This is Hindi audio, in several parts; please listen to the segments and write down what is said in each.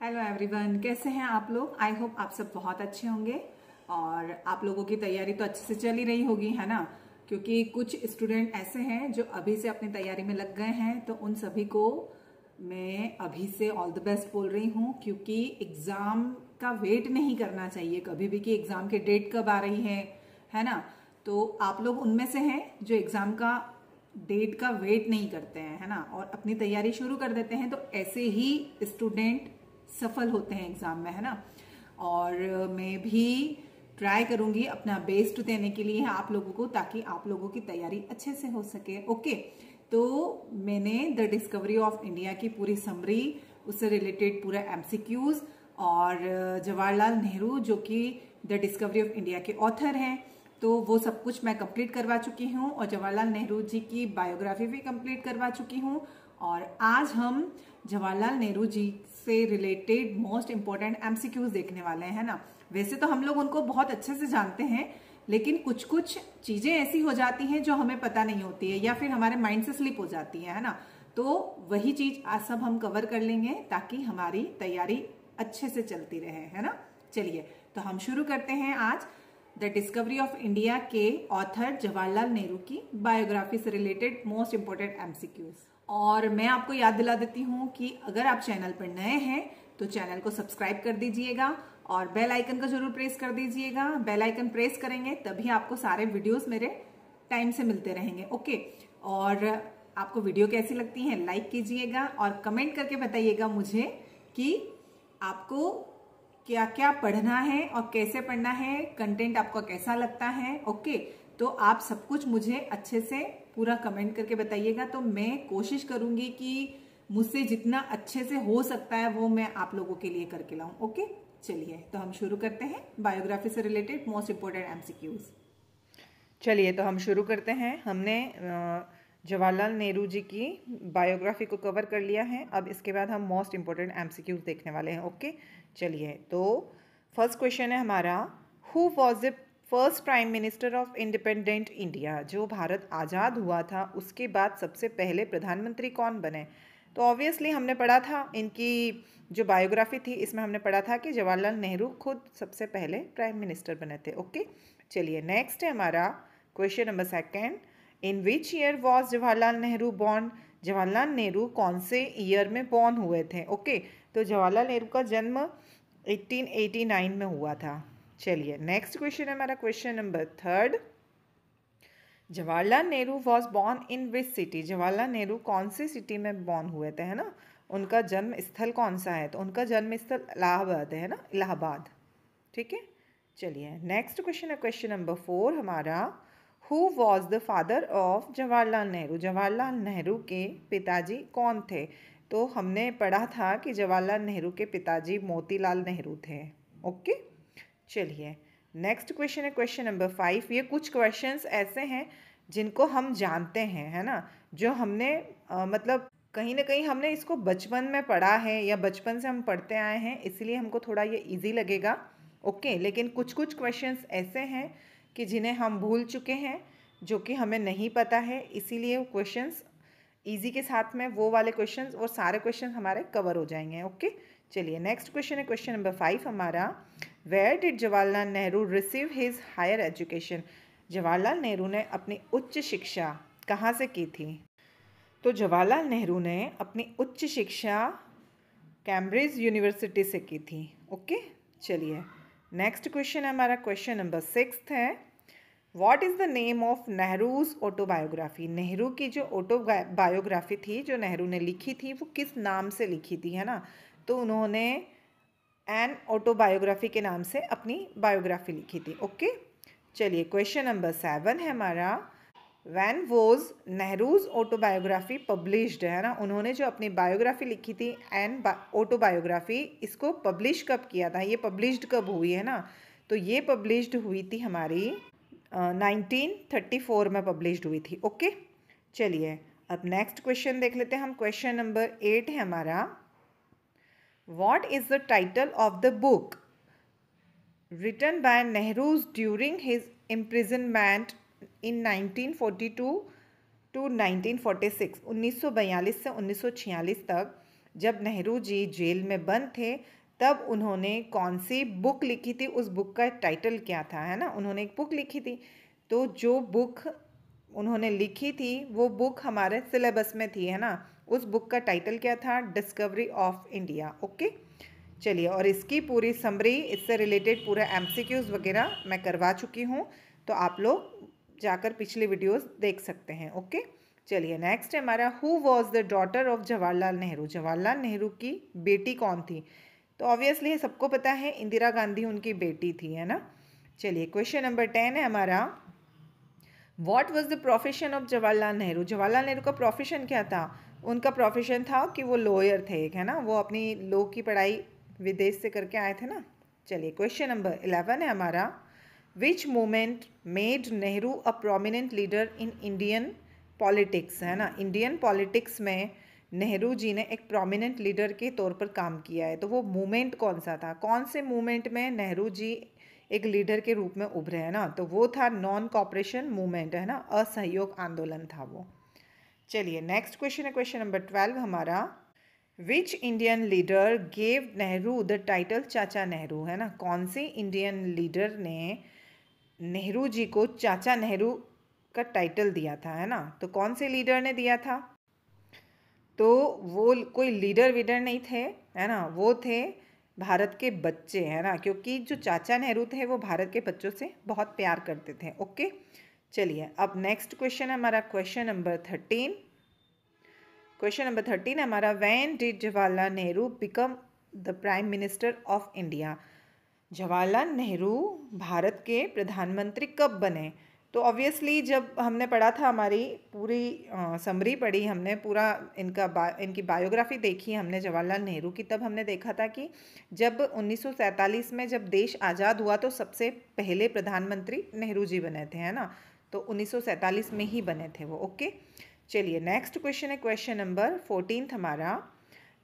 हेलो एवरीवन, कैसे हैं आप लोग। आई होप आप सब बहुत अच्छे होंगे और आप लोगों की तैयारी तो अच्छे से चल ही रही होगी, है ना। क्योंकि कुछ स्टूडेंट ऐसे हैं जो अभी से अपनी तैयारी में लग गए हैं, तो उन सभी को मैं अभी से ऑल द बेस्ट बोल रही हूँ। क्योंकि एग्ज़ाम का वेट नहीं करना चाहिए कभी भी कि एग्ज़ाम की डेट कब आ रही है ना। तो आप लोग उनमें से हैं जो एग्ज़ाम का डेट का वेट नहीं करते हैं, है ना, और अपनी तैयारी शुरू कर देते हैं। तो ऐसे ही स्टूडेंट सफल होते हैं एग्जाम में, है ना। और मैं भी ट्राई करूंगी अपना बेस्ट देने के लिए आप लोगों को, ताकि आप लोगों की तैयारी अच्छे से हो सके। ओके, तो मैंने द डिस्कवरी ऑफ इंडिया की पूरी समरी, उससे रिलेटेड पूरा एमसीक्यूज और जवाहरलाल नेहरू जो कि द डिस्कवरी ऑफ इंडिया के ऑथर हैं, तो वो सब कुछ मैं कंप्लीट करवा चुकी हूँ। और जवाहरलाल नेहरू जी की बायोग्राफी भी कंप्लीट करवा चुकी हूँ। और आज हम जवाहरलाल नेहरू जी से रिलेटेड मोस्ट इंपॉर्टेंट एमसीक्यूज देखने वाले हैं, है ना। वैसे तो हम लोग उनको बहुत अच्छे से जानते हैं, लेकिन कुछ कुछ चीजें ऐसी हो जाती हैं जो हमें पता नहीं होती है या फिर हमारे माइंड से स्लिप हो जाती है ना। तो वही चीज आज सब हम कवर कर लेंगे ताकि हमारी तैयारी अच्छे से चलती रहे, है ना। चलिए, तो हम शुरू करते हैं आज द डिस्कवरी ऑफ इंडिया के ऑथर जवाहरलाल नेहरू की बायोग्राफी से रिलेटेड मोस्ट इंपोर्टेंट एमसीक्यूज। और मैं आपको याद दिला देती हूँ कि अगर आप चैनल पर नए हैं तो चैनल को सब्सक्राइब कर दीजिएगा और बेल आइकन को जरूर प्रेस कर दीजिएगा। बेल आइकन प्रेस करेंगे तभी आपको सारे वीडियोस मेरे टाइम से मिलते रहेंगे। ओके, और आपको वीडियो कैसी लगती है लाइक कीजिएगा और कमेंट करके बताइएगा मुझे कि आपको क्या क्या पढ़ना है और कैसे पढ़ना है, कंटेंट आपको कैसा लगता है। ओके, तो आप सब कुछ मुझे अच्छे से पूरा कमेंट करके बताइएगा, तो मैं कोशिश करूंगी कि मुझसे जितना अच्छे से हो सकता है वो मैं आप लोगों के लिए करके लाऊं। ओके, चलिए तो हम शुरू करते हैं बायोग्राफी से रिलेटेड मोस्ट इंपोर्टेंट एमसीक्यूज। चलिए तो हम शुरू करते हैं। हमने जवाहरलाल नेहरू जी की बायोग्राफी को कवर कर लिया है। अब इसके बाद हम मोस्ट इंपॉर्टेंट एमसीक्यूज देखने वाले हैं। ओके, चलिए तो फर्स्ट क्वेश्चन है हमारा, who was the first prime minister of independent India. जो भारत आज़ाद हुआ था उसके बाद सबसे पहले प्रधानमंत्री कौन बने। तो ऑब्वियसली हमने पढ़ा था इनकी जो बायोग्राफी थी, इसमें हमने पढ़ा था कि जवाहरलाल नेहरू खुद सबसे पहले प्राइम मिनिस्टर बने थे। ओके, चलिए नेक्स्ट है हमारा question number second, in which year was Jawaharlal Nehru born. Jawaharlal Nehru कौन से ईयर में बॉर्न हुए थे। ओके, तो जवाहरलाल नेहरू का जन्म 1889 में हुआ था। चलिए नेक्स्ट क्वेश्चन है हमारा question number third, Jawaharlal Nehru was born in which city. Jawaharlal Nehru कौन सी सिटी में बॉर्न हुए थे, है ना। उनका जन्म स्थल कौन सा है, तो उनका जन्म स्थल इलाहाबाद है ना, इलाहाबाद। ठीक है, चलिए नेक्स्ट क्वेश्चन है क्वेश्चन नंबर फोर हमारा, who was the father of Jawaharlal Nehru. Jawaharlal Nehru के पिताजी कौन थे। तो हमने पढ़ा था कि जवाहरलाल नेहरू के पिताजी मोतीलाल नेहरू थे। ओके, चलिए नेक्स्ट क्वेश्चन है क्वेश्चन नंबर फाइव। ये कुछ क्वेश्चंस ऐसे हैं जिनको हम जानते हैं, है ना, जो हमने मतलब कहीं ना कहीं हमने इसको बचपन में पढ़ा है या बचपन से हम पढ़ते आए हैं, इसलिए हमको थोड़ा ये इजी लगेगा। ओके, लेकिन कुछ कुछ क्वेश्चंस ऐसे हैं कि जिन्हें हम भूल चुके हैं, जो कि हमें नहीं पता है, इसीलिए वो क्वेश्चंस इजी के साथ में वो वाले क्वेश्चंस और सारे क्वेश्चंस हमारे कवर हो जाएंगे। ओके, चलिए नेक्स्ट क्वेश्चन है क्वेश्चन नंबर फाइव हमारा, where did Jawaharlal Nehru receive his higher education. Jawaharlal Nehru ने अपनी उच्च शिक्षा कहाँ से की थी। तो जवाहरलाल नेहरू ने अपनी उच्च शिक्षा कैम्ब्रिज यूनिवर्सिटी से की थी। ओके, चलिए नेक्स्ट क्वेश्चन है हमारा क्वेश्चन नंबर सिक्स है, what is the name of Nehru's autobiography. Nehru की जो ऑटोबायोग्राफी थी, जो नेहरू ने लिखी थी, वो किस नाम से लिखी थी, है ना। तो उन्होंने एन ऑटोबायोग्राफी के नाम से अपनी बायोग्राफी लिखी थी। ओके, चलिए क्वेश्चन नंबर सेवन है हमारा, when was Nehru's autobiography published, है ना। उन्होंने जो अपनी बायोग्राफी लिखी थी एन ऑटोबायोग्राफी, इसको पब्लिश कब किया था, ये पब्लिश्ड कब हुई, है ना। तो ये पब्लिश्ड हुई थी हमारी 1934 में पब्लिश्ड हुई थी। ओके, चलिए अब नेक्स्ट क्वेश्चन देख लेते हैं हम। क्वेश्चन नंबर एट है हमारा, what is the title of the book written by Nehru's during his imprisonment in 1942 to 1946। 1942 से 1946 तक जब नेहरू जी जेल में बंद थे तब उन्होंने कौन सी बुक लिखी थी, उस बुक का टाइटल क्या था, है ना। उन्होंने एक बुक लिखी थी, तो जो बुक उन्होंने लिखी थी वो बुक हमारे सिलेबस में थी, है ना। उस बुक का टाइटल क्या था, डिस्कवरी ऑफ इंडिया। ओके, चलिए, और इसकी पूरी समरी, इससे रिलेटेड पूरा एमसीक्यूज वगैरह मैं करवा चुकी हूँ, तो आप लोग जाकर पिछली वीडियोस देख सकते हैं। ओके, चलिए नेक्स्ट है हमारा, who was the daughter of Jawaharlal Nehru. Jawaharlal Nehru की बेटी कौन थी, तो ऑब्वियसली सबको पता है इंदिरा गांधी उनकी बेटी थी, है ना। चलिए क्वेश्चन नंबर 10 है हमारा, what was the profession of Jawaharlal Nehru. Jawaharlal Nehru का प्रोफेशन क्या था, उनका प्रोफेशन था कि वो लॉयर थे, एक, है ना। वो अपनी लॉ की पढ़ाई विदेश से करके आए थे ना। चलिए क्वेश्चन नंबर 11 है हमारा, विच movement made Nehru a prominent leader in Indian politics, है ना। इंडियन पॉलिटिक्स में नेहरू जी ने एक प्रोमिनेंट लीडर के तौर पर काम किया है, तो वो मूवमेंट कौन सा था, कौन से मूवमेंट में नेहरू जी एक लीडर के रूप में उभरे, है ना। तो वो था नॉन कॉपरेशन मूवमेंट, है ना, असहयोग आंदोलन था वो। चलिए नेक्स्ट क्वेश्चन है क्वेश्चन नंबर 12 हमारा, which Indian leader gave Nehru the title चाचा नेहरू, है ना। कौन से इंडियन लीडर ने नेहरू जी को चाचा नेहरू का टाइटल दिया था, है ना। तो कौन से लीडर ने दिया था, तो वो कोई लीडर वीडर नहीं थे, है ना, वो थे भारत के बच्चे, है ना, क्योंकि जो चाचा नेहरू थे वो भारत के बच्चों से बहुत प्यार करते थे। ओके, चलिए अब नेक्स्ट क्वेश्चन है हमारा क्वेश्चन नंबर 13। क्वेश्चन नंबर 13 है हमारा, when did Jawaharlal Nehru become the prime minister of India. Jawaharlal Nehru Bharat के प्रधानमंत्री कब बने, तो ऑब्वियसली जब हमने पढ़ा था, हमारी पूरी समरी पढ़ी हमने, पूरा इनकी बायोग्राफी देखी हमने जवाहरलाल नेहरू की, तब हमने देखा था कि जब 1947 में जब देश आज़ाद हुआ तो सबसे पहले प्रधानमंत्री नेहरू जी बने थे, है ना। तो 1947 में ही बने थे वो। ओके, चलिए नेक्स्ट क्वेश्चन है क्वेश्चन नंबर 14 हमारा,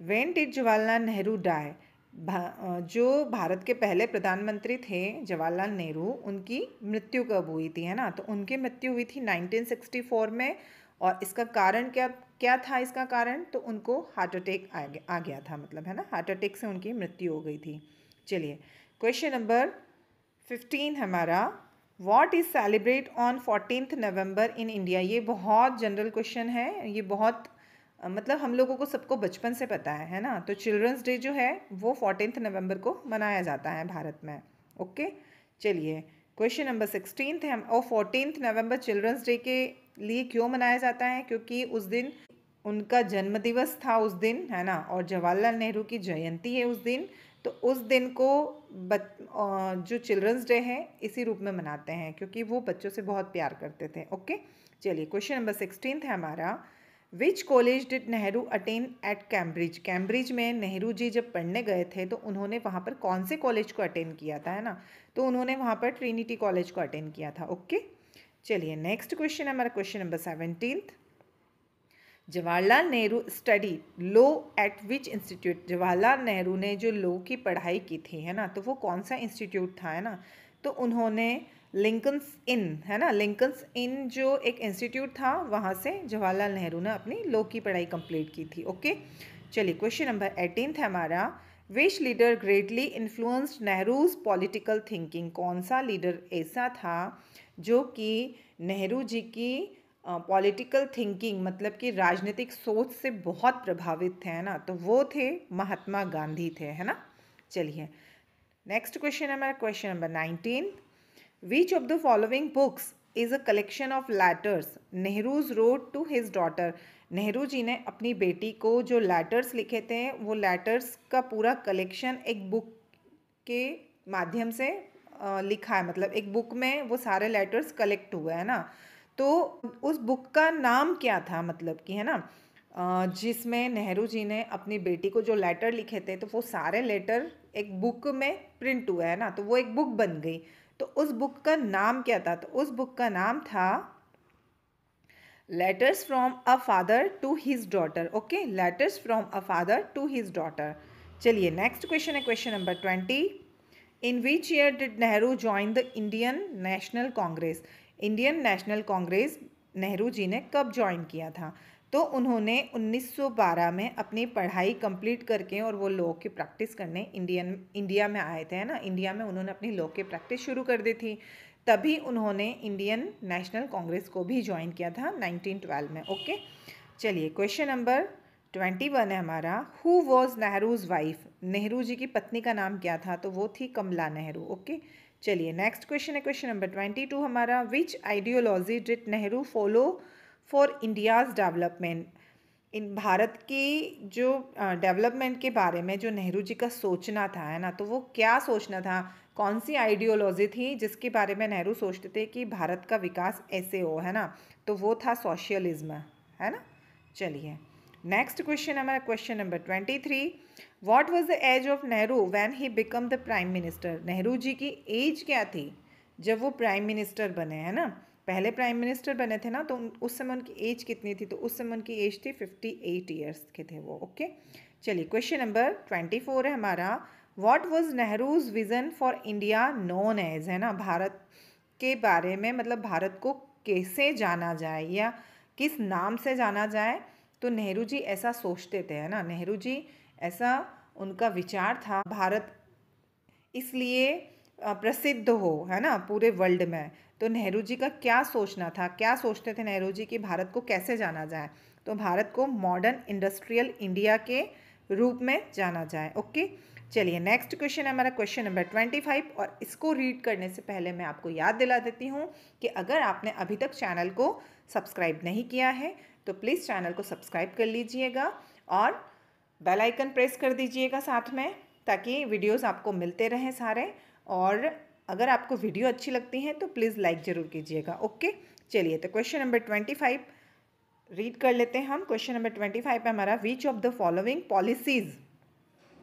when did Jawaharlal Nehru die. जो भारत के पहले प्रधानमंत्री थे जवाहरलाल नेहरू, उनकी मृत्यु कब हुई थी, है ना। तो उनकी मृत्यु हुई थी 1964 में, और इसका कारण क्या क्या था, इसका कारण तो उनको हार्ट अटैक आ गया था, मतलब, है ना, हार्ट अटैक से उनकी मृत्यु हो गई थी। चलिए क्वेश्चन नंबर 15 हमारा, what is celebrate on 14 November in India. ये बहुत जनरल क्वेश्चन है, ये बहुत मतलब हम लोगों को सबको बचपन से पता है ना। तो चिल्ड्रंस डे जो है वो 14 नवंबर को मनाया जाता है भारत में। ओके, चलिए क्वेश्चन नंबर 16 है, और 14 नवंबर चिल्ड्रंस डे के लिए क्यों मनाया जाता है, क्योंकि उस दिन उनका जन्मदिवस था उस दिन, है ना, और जवाहरलाल नेहरू की जयंती है उस दिन, तो उस दिन को जो चिल्ड्रंस डे है इसी रूप में मनाते हैं, क्योंकि वो बच्चों से बहुत प्यार करते थे। ओके, चलिए क्वेश्चन नंबर 16 है हमारा, which college did Nehru attend at Cambridge. Cambridge में नेहरू जी जब पढ़ने गए थे तो उन्होंने वहाँ पर कौन से कॉलेज को अटेंड किया था, है ना। तो उन्होंने वहाँ पर ट्रिनिटी कॉलेज को अटेंड किया था। ओके, चलिए नेक्स्ट क्वेश्चन है हमारा question number 17, Jawaharlal Nehru study law at which institute. Jawaharlal Nehru ने जो लॉ की पढ़ाई की थी, है ना, तो वो कौन सा इंस्टीट्यूट था, है ना। तो उन्होंने लिंकन्स इन, है ना, लिंकन्स इन जो एक इंस्टीट्यूट था, वहाँ से जवाहरलाल नेहरू ने अपनी लॉ की पढ़ाई कंप्लीट की थी। ओके, चलिए क्वेश्चन नंबर 18 है हमारा, which leader greatly influenced Nehru's political thinking. कौन सा लीडर ऐसा था जो कि नेहरू जी की पॉलिटिकल थिंकिंग, मतलब कि राजनीतिक सोच से बहुत प्रभावित थे, है ना। तो वो थे महात्मा गांधी थे, है ना। चलिए नेक्स्ट क्वेश्चन है हमारा question number 19, which of the following books is a collection of letters Nehru's wrote to his daughter. Nehru ji ने अपनी बेटी को जो लेटर्स लिखे थे, वो लेटर्स का पूरा कलेक्शन एक बुक के माध्यम से लिखा है, मतलब एक बुक में वो सारे लेटर्स कलेक्ट हुए, है ना। तो उस बुक का नाम क्या था, मतलब कि, है ना, जिसमें नेहरू जी ने अपनी बेटी को जो लेटर लिखे थे, तो वो सारे लेटर एक बुक में प्रिंट हुए, है ना, तो वो एक बुक बन गई। तो उस बुक का नाम क्या था, तो उस बुक का नाम था letters from a father to his daughter. Okay, letters from a father to his daughter. चलिए नेक्स्ट क्वेश्चन है question number 20, in which year did Nehru join the Indian National Congress. Indian National Congress Nehru ji ने कब ज्वाइन किया था, तो उन्होंने 1912 में अपनी पढ़ाई कंप्लीट करके और वो लॉ की प्रैक्टिस करने इंडिया में आए थे, है ना। इंडिया में उन्होंने अपनी लॉ की प्रैक्टिस शुरू कर दी थी। तभी उन्होंने इंडियन नेशनल कांग्रेस को भी ज्वाइन किया था 1912 में। ओके, चलिए क्वेश्चन नंबर 21 है हमारा। Who was Nehru's wife? Nehru ji की पत्नी का नाम क्या था? तो वो थी कमला नेहरू। ओके, चलिए नेक्स्ट क्वेश्चन है क्वेश्चन नंबर 22 हमारा। Which ideology did Nehru follow for India's development? इन भारत की जो डेवलपमेंट के बारे में जो नेहरू जी का सोचना था, है ना, तो वो क्या सोचना था? कौन सी आइडियोलॉजी थी जिसके बारे में नेहरू सोचते थे कि भारत का विकास ऐसे हो, है ना? तो वो था सोशलिज्म, है ना। चलिए नेक्स्ट क्वेश्चन हमारा question number 23। What was the age of Nehru when he become the prime minister? Nehru ji की एज क्या थी जब वो प्राइम मिनिस्टर बने, है ना। पहले प्राइम मिनिस्टर बने थे ना, तो उस समय उनकी एज कितनी थी? तो उस समय उनकी एज थी 58 ईयर्स के थे वो। ओके, चलिए क्वेश्चन नंबर 24 है हमारा। What was Nehru's vision for India known as? है ना, भारत के बारे में, मतलब भारत को कैसे जाना जाए या किस नाम से जाना जाए, तो नेहरू जी ऐसा सोचते थे, है ना। नेहरू जी ऐसा उनका विचार था, भारत इसलिए प्रसिद्ध हो, है ना, पूरे वर्ल्ड में। तो नेहरू जी का क्या सोचना था, क्या सोचते थे नेहरू जी कि भारत को कैसे जाना जाए? तो भारत को मॉडर्न इंडस्ट्रियल इंडिया के रूप में जाना जाए। ओके, चलिए नेक्स्ट क्वेश्चन है हमारा क्वेश्चन नंबर 25। और इसको रीड करने से पहले मैं आपको याद दिला देती हूँ कि अगर आपने अभी तक चैनल को सब्सक्राइब नहीं किया है तो प्लीज़ चैनल को सब्सक्राइब कर लीजिएगा और बेल आइकन प्रेस कर दीजिएगा साथ में, ताकि वीडियोस आपको मिलते रहें सारे। और अगर आपको वीडियो अच्छी लगती हैं तो प्लीज़ लाइक ज़रूर कीजिएगा। ओके, चलिए तो क्वेश्चन नंबर 25 रीड कर लेते हैं हम। क्वेश्चन नंबर 25 है हमारा। विच of the following policies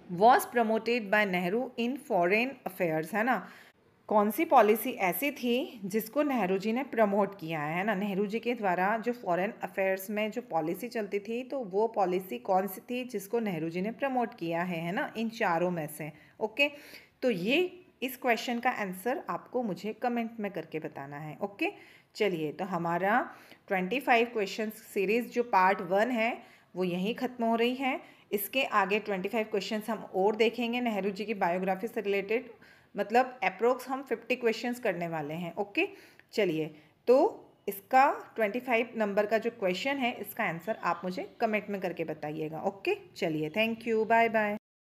was promoted by Nehru in foreign affairs? है ना, कौन सी पॉलिसी ऐसी थी जिसको नेहरू जी ने प्रमोट किया है ना। नेहरू जी के द्वारा जो फॉरेन अफेयर्स में जो पॉलिसी चलती थी, तो वो पॉलिसी कौन सी थी जिसको नेहरू जी ने प्रमोट किया है ना, इन चारों में से। ओके, तो ये इस क्वेश्चन का आंसर आपको मुझे कमेंट में करके बताना है। ओके, चलिए तो हमारा 25 क्वेश्चन सीरीज़ जो पार्ट 1 है वो यहीं ख़त्म हो रही है। इसके आगे 25 क्वेश्चंस हम और देखेंगे नेहरू जी की बायोग्राफी से रिलेटेड, मतलब अप्रोक्स हम 50 क्वेश्चंस करने वाले हैं। ओके, चलिए तो इसका 25 नंबर का जो क्वेश्चन है इसका आंसर आप मुझे कमेंट में करके बताइएगा। ओके, चलिए थैंक यू, बाय बाय।